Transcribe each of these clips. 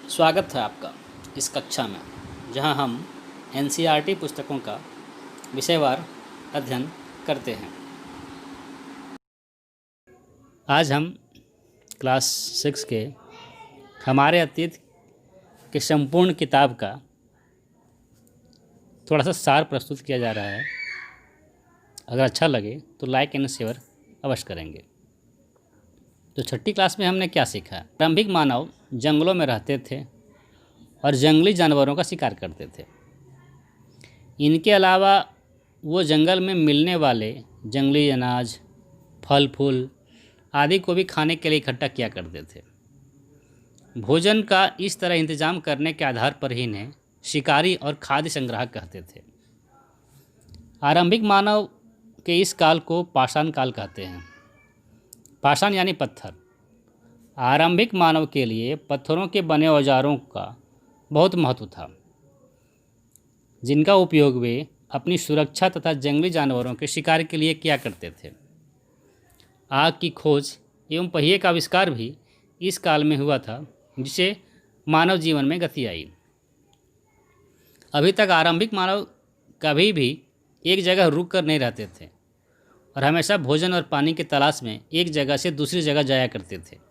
स्वागत है आपका इस कक्षा में, जहां हम एनसीईआरटी पुस्तकों का विषयवार अध्ययन करते हैं। आज हम क्लास 6 के हमारे अतीत के संपूर्ण किताब का थोड़ा सा सार प्रस्तुत किया जा रहा है। अगर अच्छा लगे तो लाइक एंड शेयर अवश्य करेंगे। तो छठी क्लास में हमने क्या सीखा? प्रारंभिक मानव जंगलों में रहते थे और जंगली जानवरों का शिकार करते थे। इनके अलावा वो जंगल में मिलने वाले जंगली अनाज, फल फूल आदि को भी खाने के लिए इकट्ठा किया करते थे। भोजन का इस तरह इंतजाम करने के आधार पर ही इन्हें शिकारी और खाद्य संग्राहक कहते थे। आरंभिक मानव के इस काल को पाषाण काल कहते हैं। पाषाण यानी पत्थर। आरंभिक मानव के लिए पत्थरों के बने औजारों का बहुत महत्व था, जिनका उपयोग वे अपनी सुरक्षा तथा जंगली जानवरों के शिकार के लिए किया करते थे। आग की खोज एवं पहिए का आविष्कार भी इस काल में हुआ था, जिससे मानव जीवन में गति आई। अभी तक आरंभिक मानव कभी भी एक जगह रुक कर नहीं रहते थे और हमेशा भोजन और पानी की तलाश में एक जगह से दूसरी जगह जाया करते थे।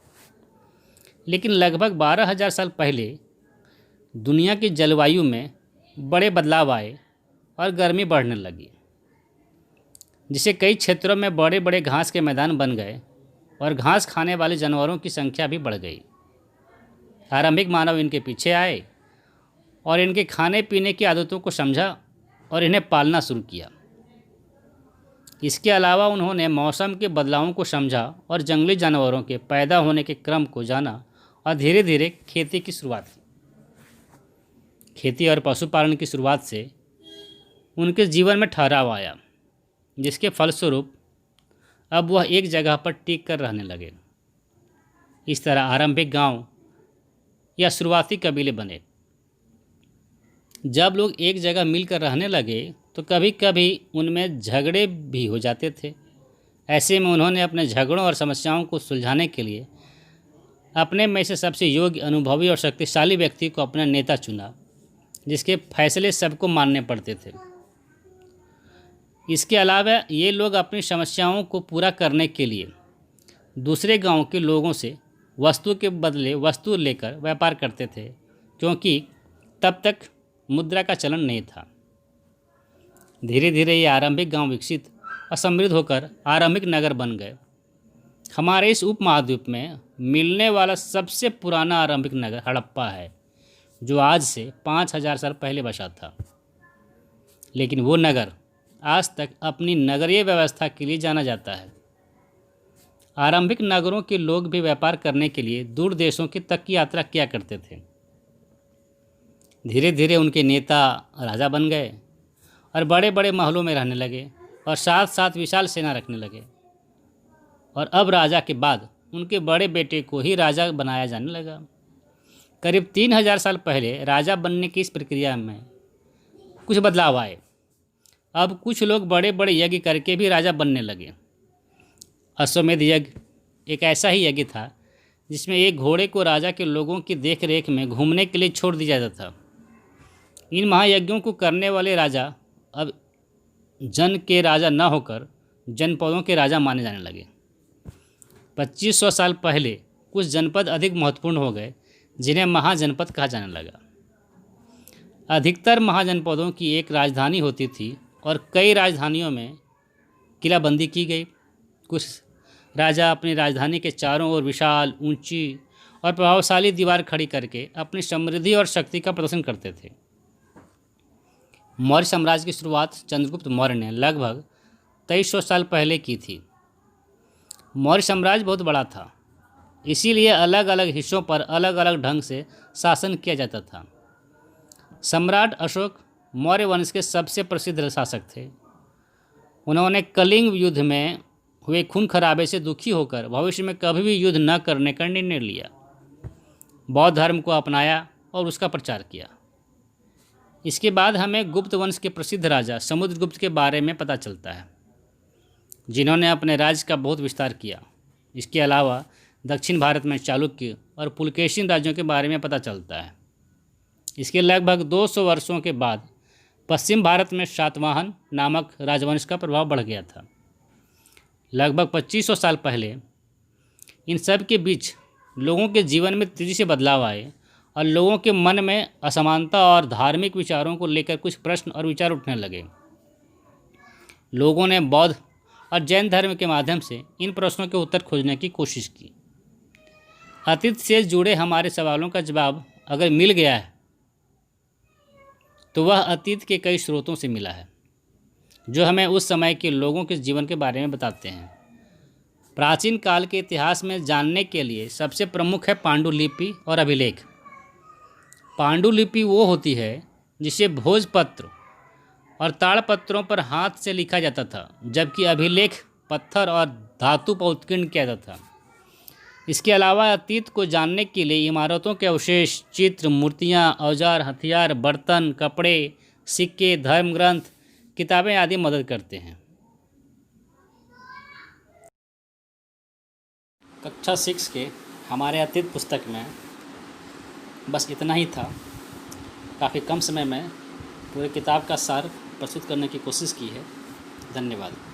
लेकिन लगभग 12,000 साल पहले दुनिया की जलवायु में बड़े बदलाव आए और गर्मी बढ़ने लगी, जिससे कई क्षेत्रों में बड़े बड़े घास के मैदान बन गए और घास खाने वाले जानवरों की संख्या भी बढ़ गई। आरंभिक मानव इनके पीछे आए और इनके खाने पीने की आदतों को समझा और इन्हें पालना शुरू किया। इसके अलावा उन्होंने मौसम के बदलावों को समझा और जंगली जानवरों के पैदा होने के क्रम को जाना और धीरे धीरे खेती की शुरुआत की। खेती और पशुपालन की शुरुआत से उनके जीवन में ठहराव आया, जिसके फलस्वरूप अब वह एक जगह पर टिक कर रहने लगे। इस तरह आरंभिक गांव या शुरुआती कबीले बने। जब लोग एक जगह मिलकर रहने लगे तो कभी कभी उनमें झगड़े भी हो जाते थे। ऐसे में उन्होंने अपने झगड़ों और समस्याओं को सुलझाने के लिए अपने में से सबसे योग्य, अनुभवी और शक्तिशाली व्यक्ति को अपना नेता चुना, जिसके फैसले सबको मानने पड़ते थे। इसके अलावा ये लोग अपनी समस्याओं को पूरा करने के लिए दूसरे गांव के लोगों से वस्तु के बदले वस्तु लेकर व्यापार करते थे, क्योंकि तब तक मुद्रा का चलन नहीं था। धीरे धीरे ये आरंभिक गांव विकसित और समृद्ध होकर आरंभिक नगर बन गए। हमारे इस उपमहाद्वीप में मिलने वाला सबसे पुराना आरंभिक नगर हड़प्पा है, जो आज से 5,000 साल पहले बसा था। लेकिन वो नगर आज तक अपनी नगरीय व्यवस्था के लिए जाना जाता है। आरंभिक नगरों के लोग भी व्यापार करने के लिए दूर देशों की तक की यात्रा किया करते थे। धीरे धीरे उनके नेता राजा बन गए और बड़े बड़े महलों में रहने लगे और साथ साथ विशाल सेना रखने लगे। और अब राजा के बाद उनके बड़े बेटे को ही राजा बनाया जाने लगा। करीब 3,000 साल पहले राजा बनने की इस प्रक्रिया में कुछ बदलाव आए। अब कुछ लोग बड़े बड़े यज्ञ करके भी राजा बनने लगे। अश्वमेध यज्ञ एक ऐसा ही यज्ञ था जिसमें एक घोड़े को राजा के लोगों की देख रेख में घूमने के लिए छोड़ दिया जाता था। इन महायज्ञों को करने वाले राजा अब जन के राजा न होकर जनपदों के राजा माने जाने लगे। 2500 साल पहले कुछ जनपद अधिक महत्वपूर्ण हो गए, जिन्हें महाजनपद कहा जाने लगा। अधिकतर महाजनपदों की एक राजधानी होती थी और कई राजधानियों में किलाबंदी की गई। कुछ राजा अपनी राजधानी के चारों ओर विशाल, ऊंची और प्रभावशाली दीवार खड़ी करके अपनी समृद्धि और शक्ति का प्रदर्शन करते थे। मौर्य साम्राज्य की शुरुआत चंद्रगुप्त मौर्य ने लगभग 2300 साल पहले की थी। मौर्य साम्राज्य बहुत बड़ा था, इसीलिए अलग अलग हिस्सों पर अलग अलग ढंग से शासन किया जाता था। सम्राट अशोक मौर्य वंश के सबसे प्रसिद्ध शासक थे। उन्होंने कलिंग युद्ध में हुए खून खराबे से दुखी होकर भविष्य में कभी भी युद्ध न करने का निर्णय लिया। बौद्ध धर्म को अपनाया और उसका प्रचार किया। इसके बाद हमें गुप्त वंश के प्रसिद्ध राजा समुद्रगुप्त के बारे में पता चलता है, जिन्होंने अपने राज्य का बहुत विस्तार किया। इसके अलावा दक्षिण भारत में चालुक्य और पुलकेशिन राज्यों के बारे में पता चलता है। इसके लगभग 200 वर्षों के बाद पश्चिम भारत में सातवाहन नामक राजवंश का प्रभाव बढ़ गया था। लगभग 2500 साल पहले इन सब के बीच लोगों के जीवन में तेज़ी से बदलाव आए और लोगों के मन में असमानता और धार्मिक विचारों को लेकर कुछ प्रश्न और विचार उठने लगे। लोगों ने बौद्ध और जैन धर्म के माध्यम से इन प्रश्नों के उत्तर खोजने की कोशिश की। अतीत से जुड़े हमारे सवालों का जवाब अगर मिल गया है तो वह अतीत के कई स्रोतों से मिला है, जो हमें उस समय के लोगों के जीवन के बारे में बताते हैं। प्राचीन काल के इतिहास में जानने के लिए सबसे प्रमुख है पांडुलिपि और अभिलेख। पांडुलिपि वो होती है जिसे भोजपत्र और ताड़पत्रों पर हाथ से लिखा जाता था, जबकि अभिलेख पत्थर और धातु पर उत्कीर्ण किया जाता था। इसके अलावा अतीत को जानने के लिए इमारतों के अवशेष, चित्र, मूर्तियाँ, औजार, हथियार, बर्तन, कपड़े, सिक्के, धर्म ग्रंथ, किताबें आदि मदद करते हैं। कक्षा 6 के हमारे अतीत पुस्तक में बस इतना ही था। काफ़ी कम समय में पूरे किताब का सार प्रस्तुत करने की कोशिश की है। धन्यवाद।